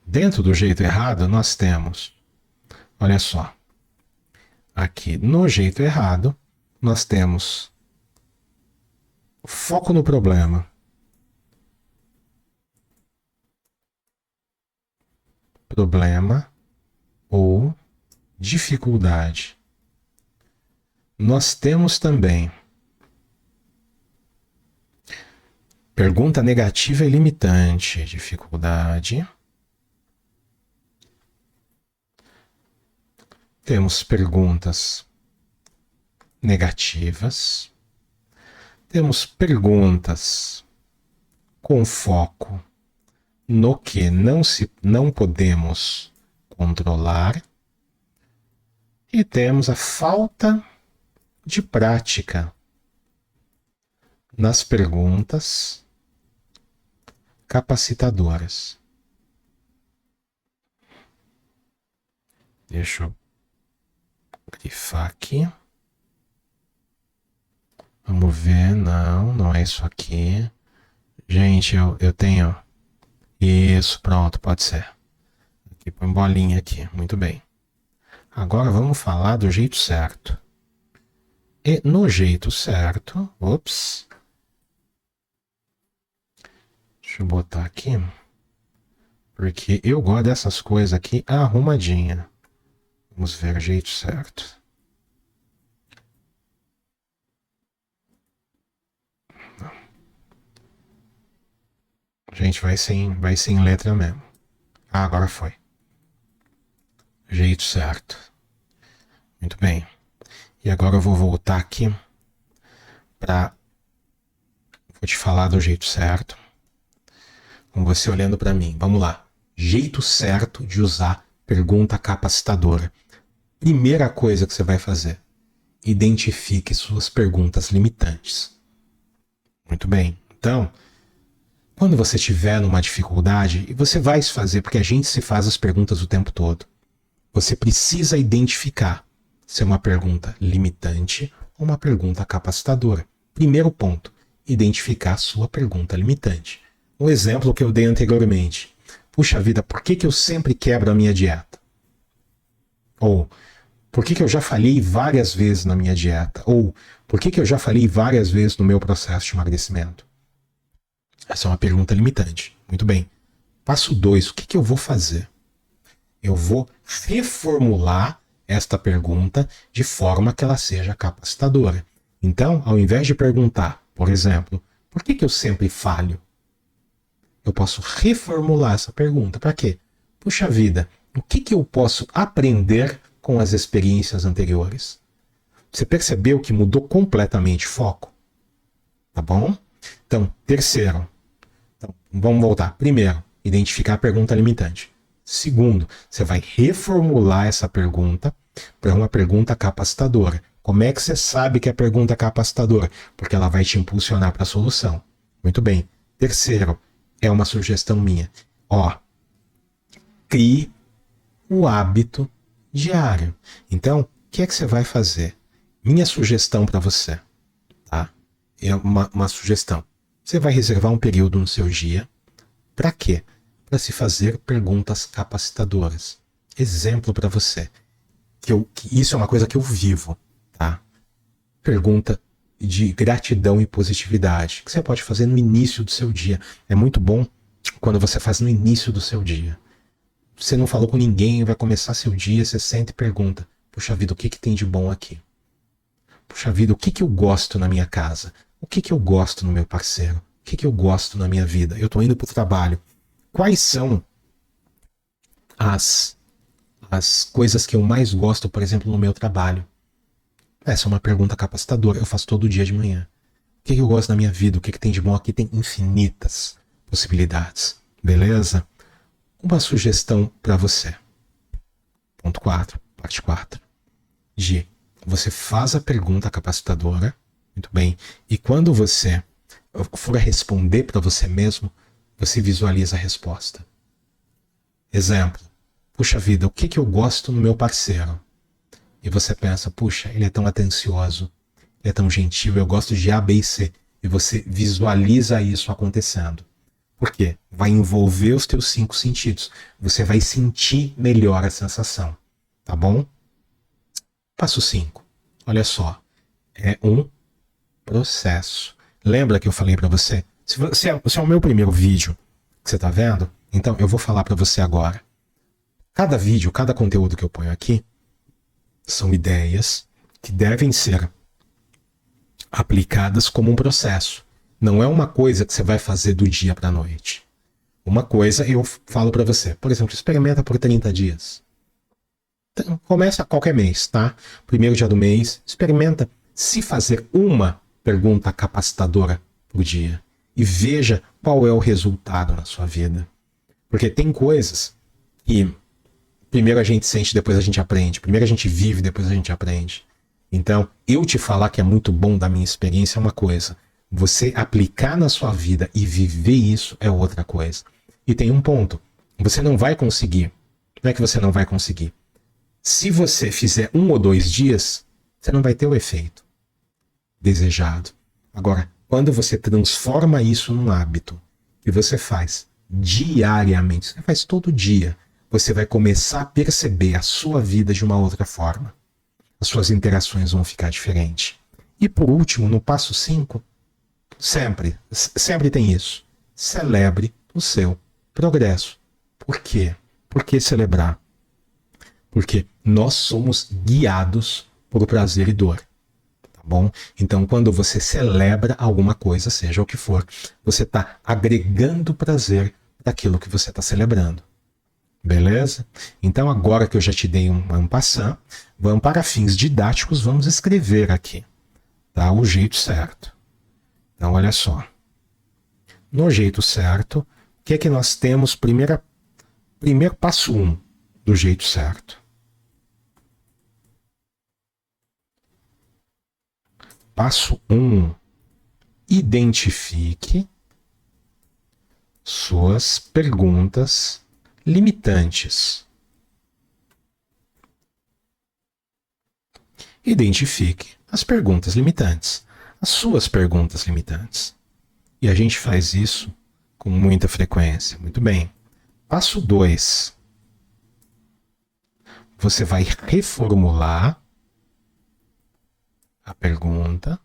Dentro do jeito errado, nós temos, olha só, aqui no jeito errado, nós temos Foco no problema. Problema ou dificuldade. Nós temos também pergunta negativa e limitante, dificuldade. Temos perguntas negativas. Temos perguntas com foco no que não podemos controlar. E temos a falta de prática nas perguntas capacitadoras. Deixa eu grifar aqui. Vamos ver. Não é isso aqui. Gente, eu tenho... Isso, pronto, pode ser. Aqui, põe bolinha aqui. Muito bem. Agora vamos falar do jeito certo. E no jeito certo... Ops. Deixa eu botar aqui. Porque eu gosto dessas coisas aqui arrumadinha. Vamos ver o jeito certo. Gente, vai sem letra mesmo. Ah, agora foi. Jeito certo. Muito bem. E agora eu vou voltar aqui para... Vou te falar do jeito certo. Com você olhando para mim. Vamos lá. Jeito certo de usar pergunta capacitadora. Primeira coisa que você vai fazer. Identifique suas perguntas limitantes. Muito bem. Então, quando você estiver numa dificuldade, e você vai se fazer, porque a gente se faz as perguntas o tempo todo, você precisa identificar se é uma pergunta limitante ou uma pergunta capacitadora. Primeiro ponto, identificar a sua pergunta limitante. Um exemplo que eu dei anteriormente. Puxa vida, por que eu sempre quebro a minha dieta? Ou, por que eu já falhei várias vezes na minha dieta? Ou, por que eu já falhei várias vezes no meu processo de emagrecimento? Essa é uma pergunta limitante. Muito bem. Passo 2, o que eu vou fazer? Eu vou reformular esta pergunta de forma que ela seja capacitadora. Então, ao invés de perguntar, por exemplo, por que eu sempre falho? Eu posso reformular essa pergunta. Para quê? Puxa vida, o que eu posso aprender com as experiências anteriores? Você percebeu que mudou completamente o foco? Tá bom? Então, terceiro. Então, vamos voltar. Primeiro, identificar a pergunta limitante. Segundo, você vai reformular essa pergunta para uma pergunta capacitadora. Como é que você sabe que a pergunta é capacitadora? Porque ela vai te impulsionar para a solução. Muito bem. Terceiro, é uma sugestão minha. Crie o hábito diário. Então, o que é que você vai fazer? Minha sugestão para você, tá? É uma sugestão. Você vai reservar um período no seu dia. Para quê? Para se fazer perguntas capacitadoras. Exemplo para você. Que isso é uma coisa que eu vivo, tá? Pergunta de gratidão e positividade, que você pode fazer no início do seu dia. É muito bom quando você faz no início do seu dia. Você não falou com ninguém, vai começar seu dia, você senta e pergunta: puxa vida, o que tem de bom aqui? Puxa vida, o que eu gosto na minha casa? O que eu gosto no meu parceiro? O que eu gosto na minha vida? Eu estou indo para o trabalho. Quais são as coisas que eu mais gosto, por exemplo, no meu trabalho? Essa é uma pergunta capacitadora. Eu faço todo dia de manhã. O que eu gosto na minha vida? O que tem de bom aqui? Tem infinitas possibilidades. Beleza? Uma sugestão para você. Ponto 4, parte 4. G. Você faz a pergunta capacitadora. Muito bem. E quando você for responder para você mesmo, você visualiza a resposta. Exemplo. Puxa vida, o que eu gosto no meu parceiro? E você pensa, puxa, ele é tão atencioso, ele é tão gentil, eu gosto de A, B e C. E você visualiza isso acontecendo. Por quê? Vai envolver os teus 5 sentidos. Você vai sentir melhor a sensação. Tá bom? Passo 5. Olha só. É um processo. Lembra que eu falei para você? Se é o meu primeiro vídeo que você tá vendo, então eu vou falar para você agora. Cada vídeo, cada conteúdo que eu ponho aqui são ideias que devem ser aplicadas como um processo. Não é uma coisa que você vai fazer do dia para a noite. Uma coisa eu falo para você, por exemplo, experimenta por 30 dias. Então, começa qualquer mês, tá? Primeiro dia do mês, experimenta se fazer uma pergunta capacitadora por dia e veja qual é o resultado na sua vida. Porque tem coisas que primeiro a gente sente, depois a gente aprende. Primeiro a gente vive, depois a gente aprende. Então, eu te falar que é muito bom da minha experiência é uma coisa. Você aplicar na sua vida e viver isso é outra coisa. E tem um ponto. Você não vai conseguir. Não é que você não vai conseguir. Se você fizer 1 ou 2 dias, você não vai ter o efeito desejado. Agora, quando você transforma isso num hábito e você faz diariamente, você faz todo dia, você vai começar a perceber a sua vida de uma outra forma. As suas interações vão ficar diferentes. E por último, no passo 5, sempre tem isso. Celebre o seu progresso. Por quê? Por que celebrar? Porque nós somos guiados por prazer e dor. Tá bom? Então, quando você celebra alguma coisa, seja o que for, você está agregando prazer daquilo que você está celebrando. Beleza? Então, agora que eu já te dei um passant, vamos para fins didáticos, vamos escrever aqui, tá? O jeito certo. Então, olha só. No jeito certo, o que é que nós temos? Primeiro passo 1 do jeito certo. Passo 1. Identifique suas perguntas limitantes. Identifique as perguntas limitantes, as suas perguntas limitantes. E a gente faz isso com muita frequência. Muito bem. Passo 2. Você vai reformular a pergunta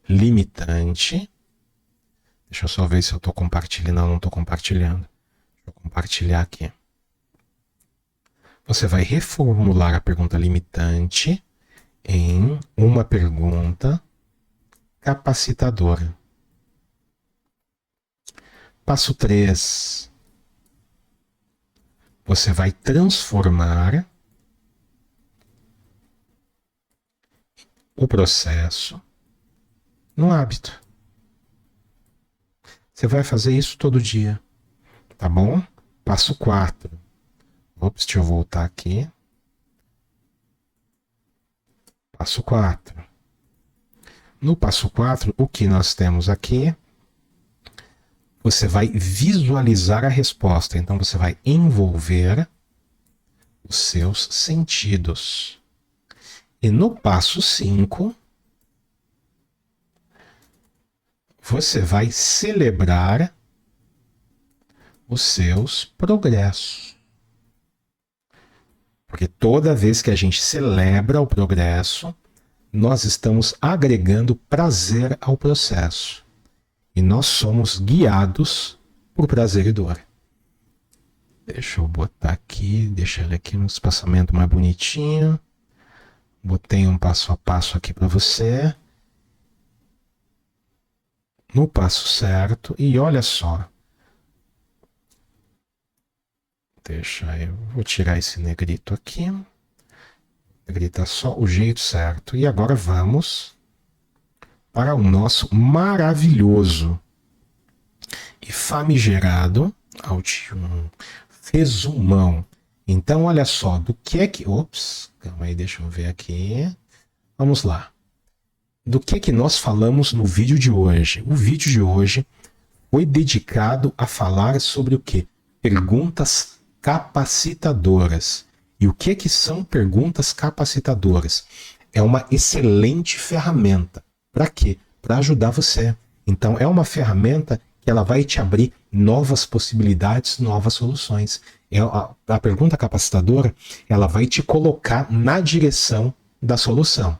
limitante. Deixa eu só ver se eu estou compartilhando ou não estou compartilhando. Deixa eu compartilhar aqui. Você vai reformular a pergunta limitante em uma pergunta capacitadora. Passo 3. Você vai transformar o processo num hábito. Você vai fazer isso todo dia, tá bom? Passo 4. Ops, deixa eu voltar aqui. Passo 4. No passo 4, o que nós temos aqui? Você vai visualizar a resposta. Então, você vai envolver os seus sentidos. E no passo 5, você vai celebrar os seus progressos. Porque toda vez que a gente celebra o progresso, nós estamos agregando prazer ao processo. E nós somos guiados por prazer e dor. Deixa eu botar aqui, deixar ele aqui no espaçamento mais bonitinho. Botei um passo a passo aqui para você. No passo certo. E olha só. Deixa eu... Vou tirar esse negrito aqui. Negrita só o jeito certo. E agora vamos para o nosso maravilhoso e famigerado resumão. Então, olha só, do que é que... Ops, calma aí, deixa eu ver aqui. Vamos lá. Do que nós falamos no vídeo de hoje? O vídeo de hoje foi dedicado a falar sobre o quê? Perguntas capacitadoras. E o que são perguntas capacitadoras? É uma excelente ferramenta. Para quê? Para ajudar você. Então, é uma ferramenta que ela vai te abrir novas possibilidades, novas soluções. A pergunta capacitadora, ela vai te colocar na direção da solução.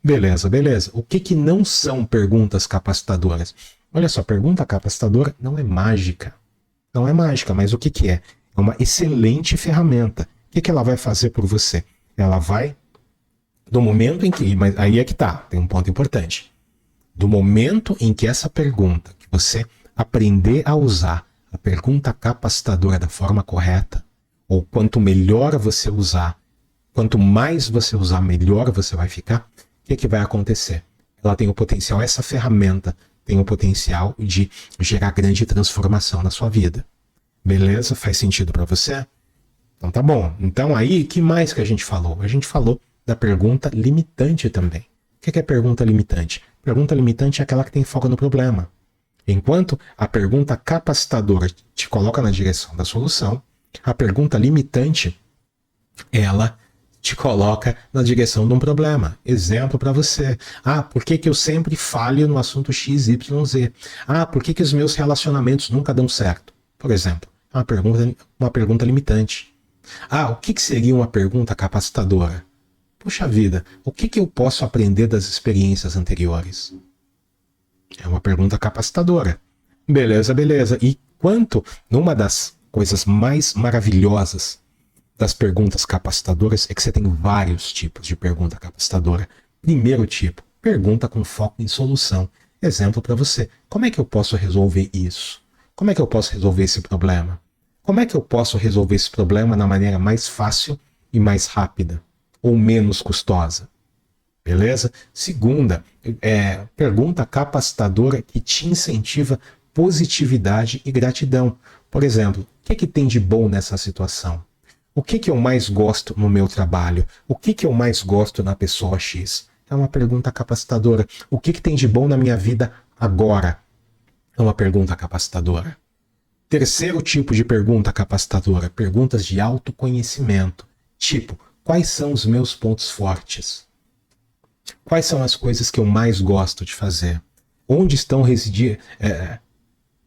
Beleza, beleza. O que que não são perguntas capacitadoras? Olha só, pergunta capacitadora não é mágica. Não é mágica, mas o que que é? É uma excelente ferramenta. O que que ela vai fazer por você? Ela vai, do momento em que, mas aí é que tá, tem um ponto importante. Do momento em que essa pergunta, que você aprender a usar a pergunta capacitadora da forma correta, ou quanto melhor você usar, quanto mais você usar, melhor você vai ficar, o que que vai acontecer? Ela tem o potencial, essa ferramenta tem o potencial de gerar grande transformação na sua vida. Beleza? Faz sentido para você? Então tá bom. Então aí, que mais que a gente falou? A gente falou da pergunta limitante também. O que é pergunta limitante? Pergunta limitante é aquela que tem foco no problema. Enquanto a pergunta capacitadora te coloca na direção da solução, a pergunta limitante, ela te coloca na direção de um problema. Exemplo para você. Ah, por que que eu sempre falho no assunto XYZ? Ah, por que que os meus relacionamentos nunca dão certo? Por exemplo, uma pergunta limitante. Ah, o que que seria uma pergunta capacitadora? Puxa vida, o que que eu posso aprender das experiências anteriores? É uma pergunta capacitadora. Beleza, beleza. E quanto, numa das coisas mais maravilhosas das perguntas capacitadoras é que você tem vários tipos de pergunta capacitadora. Primeiro tipo, pergunta com foco em solução. Exemplo para você. Como é que eu posso resolver isso? Como é que eu posso resolver esse problema? Como é que eu posso resolver esse problema da maneira mais fácil e mais rápida? Ou menos custosa? Beleza? Segunda, pergunta capacitadora que te incentiva positividade e gratidão. Por exemplo, o que que tem de bom nessa situação? O que que eu mais gosto no meu trabalho? O que que eu mais gosto na pessoa X? É uma pergunta capacitadora. O que que tem de bom na minha vida agora? É uma pergunta capacitadora. Terceiro tipo de pergunta capacitadora, perguntas de autoconhecimento. Tipo, quais são os meus pontos fortes? Quais são as coisas que eu mais gosto de fazer? Onde estão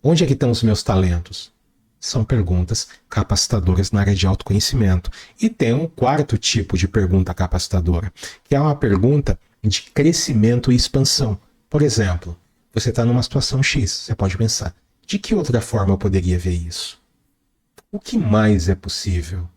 onde é que estão os meus talentos? São perguntas capacitadoras na área de autoconhecimento. E tem um quarto tipo de pergunta capacitadora, que é uma pergunta de crescimento e expansão. Por exemplo, você está numa situação X, você pode pensar, de que outra forma eu poderia ver isso? O que mais é possível?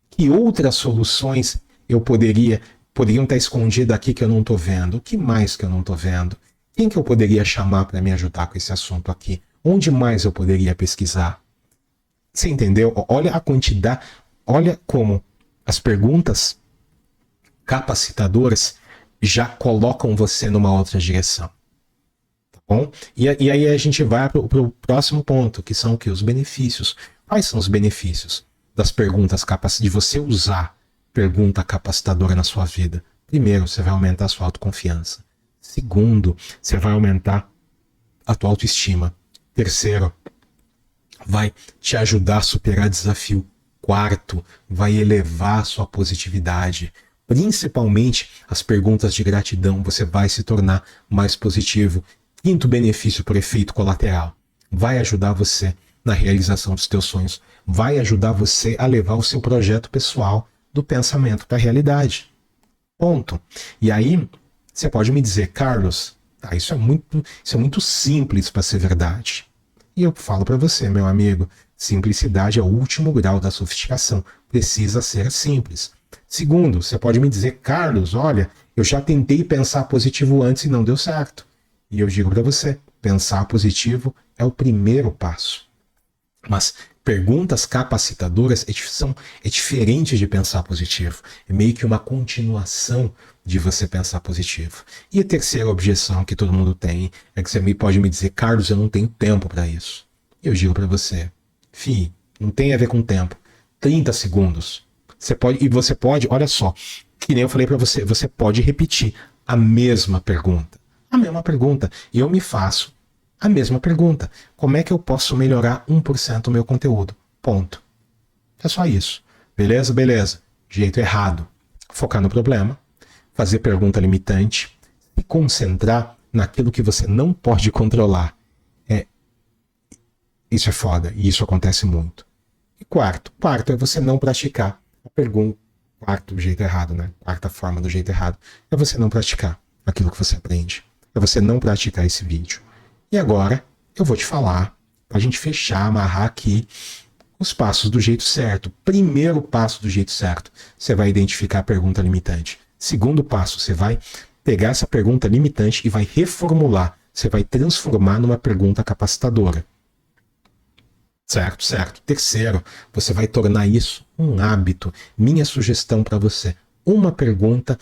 Que outras soluções poderiam estar escondidas aqui que eu não estou vendo? O que mais que eu não estou vendo? Quem que eu poderia chamar para me ajudar com esse assunto aqui? Onde mais eu poderia pesquisar? Você entendeu? Olha a quantidade, olha como as perguntas capacitadoras já colocam você numa outra direção. Tá bom? E aí a gente vai para o próximo ponto, que são o quê? Os benefícios. Quais são os benefícios das perguntas de você usar pergunta capacitadora na sua vida? Primeiro, você vai aumentar a sua autoconfiança. Segundo, você vai aumentar a tua autoestima. Terceiro, vai te ajudar a superar desafio. Quarto, vai elevar a sua positividade. Principalmente as perguntas de gratidão, você vai se tornar mais positivo. Quinto benefício por efeito colateral, vai ajudar você na realização dos teus sonhos. Vai ajudar você a levar o seu projeto pessoal do pensamento para a realidade. Ponto. E aí, você pode me dizer, Carlos, isso é muito simples para ser verdade. E eu falo para você, meu amigo, simplicidade é o último grau da sofisticação. Precisa ser simples. Segundo, você pode me dizer, Carlos, olha, eu já tentei pensar positivo antes e não deu certo. E eu digo para você, pensar positivo é o primeiro passo. Mas perguntas capacitadoras é diferente de pensar positivo. É meio que uma continuação de você pensar positivo. E a terceira objeção que todo mundo tem é que você pode me dizer, Carlos, eu não tenho tempo para isso. E eu digo para você, não tem a ver com tempo. 30 segundos. Você pode, olha só, que nem eu falei para você, você pode repetir a mesma pergunta. A mesma pergunta. E eu me faço a mesma pergunta. Como é que eu posso melhorar 1% do meu conteúdo? Ponto. É só isso. Beleza? Beleza. Jeito errado. Focar no problema, fazer pergunta limitante e concentrar naquilo que você não pode controlar. Isso é foda e isso acontece muito. E quarto é você não praticar a pergunta. quarto jeito errado, né? Quarta forma do jeito errado. É você não praticar aquilo que você aprende. É você não praticar esse vídeo. E agora eu vou te falar, pra gente fechar, amarrar aqui os passos do jeito certo. Primeiro passo do jeito certo, você vai identificar a pergunta limitante. Segundo passo, você vai pegar essa pergunta limitante e vai reformular. Você vai transformar numa pergunta capacitadora. Certo, certo. Terceiro, você vai tornar isso um hábito. Minha sugestão para você: uma pergunta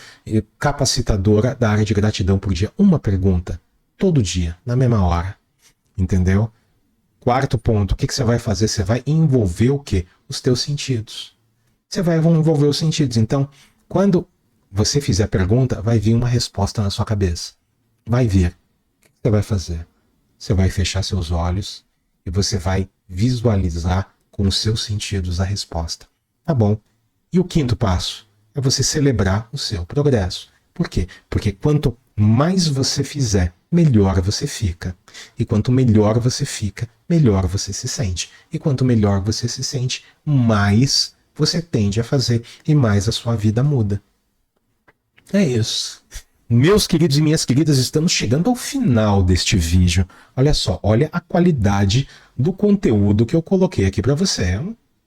capacitadora da área de gratidão por dia. Uma pergunta, todo dia, na mesma hora. Entendeu? Quarto ponto, o que você vai fazer? Você vai envolver o quê? Os teus sentidos. Você vai envolver os sentidos. Então, quando você fizer a pergunta, vai vir uma resposta na sua cabeça. Vai vir. O que você vai fazer? Você vai fechar seus olhos e você vai visualizar com os seus sentidos a resposta. Tá bom? E o quinto passo é você celebrar o seu progresso. Por quê? Porque quanto mais você fizer, melhor você fica. E quanto melhor você fica, melhor você se sente. E quanto melhor você se sente, mais você tende a fazer e mais a sua vida muda. É isso. Meus queridos e minhas queridas, estamos chegando ao final deste vídeo. Olha só, olha a qualidade do conteúdo que eu coloquei aqui para você.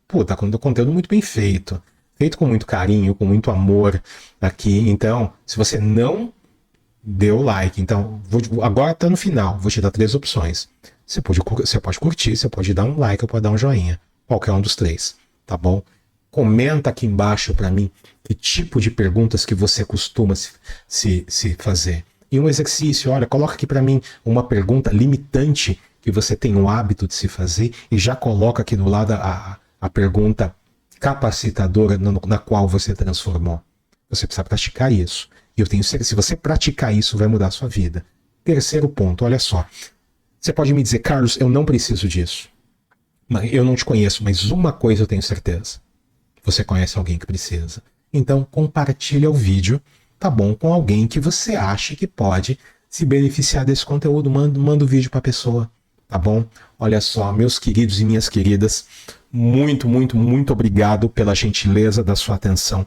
Pô, tá com um conteúdo muito bem feito. Feito com muito carinho, com muito amor aqui. Então, se você não deu like, então, agora tá no final, vou te dar 3 opções. Você pode curtir, você pode dar um like ou pode dar um joinha. Qualquer um dos 3, tá bom? Comenta aqui embaixo para mim que tipo de perguntas que você costuma se fazer. E um exercício, olha, coloca aqui para mim uma pergunta limitante que você tem o hábito de se fazer e já coloca aqui do lado a pergunta capacitadora na qual você transformou. Você precisa praticar isso. E eu tenho certeza, se você praticar isso, vai mudar a sua vida. Terceiro ponto, olha só. Você pode me dizer, Carlos, eu não preciso disso. Eu não te conheço, mas uma coisa eu tenho certeza. Você conhece alguém que precisa. Então, compartilha o vídeo, tá bom? Com alguém que você acha que pode se beneficiar desse conteúdo. Manda o vídeo para a pessoa, tá bom? Olha só, meus queridos e minhas queridas, muito, muito, muito obrigado pela gentileza da sua atenção.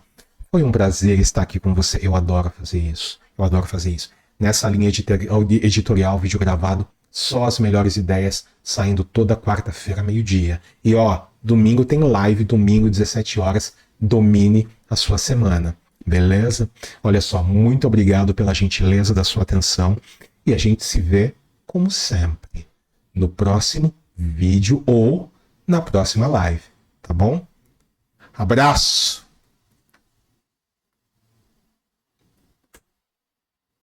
Foi um prazer estar aqui com você. Eu adoro fazer isso. Eu adoro fazer isso. Nessa linha editorial, vídeo gravado, só as melhores ideias saindo toda quarta-feira, meio-dia. E ó, domingo tem live, domingo, 17 horas. Domine a sua semana. Beleza? Olha só, muito obrigado pela gentileza da sua atenção. E a gente se vê, como sempre, no próximo vídeo ou na próxima live. Tá bom? Abraço!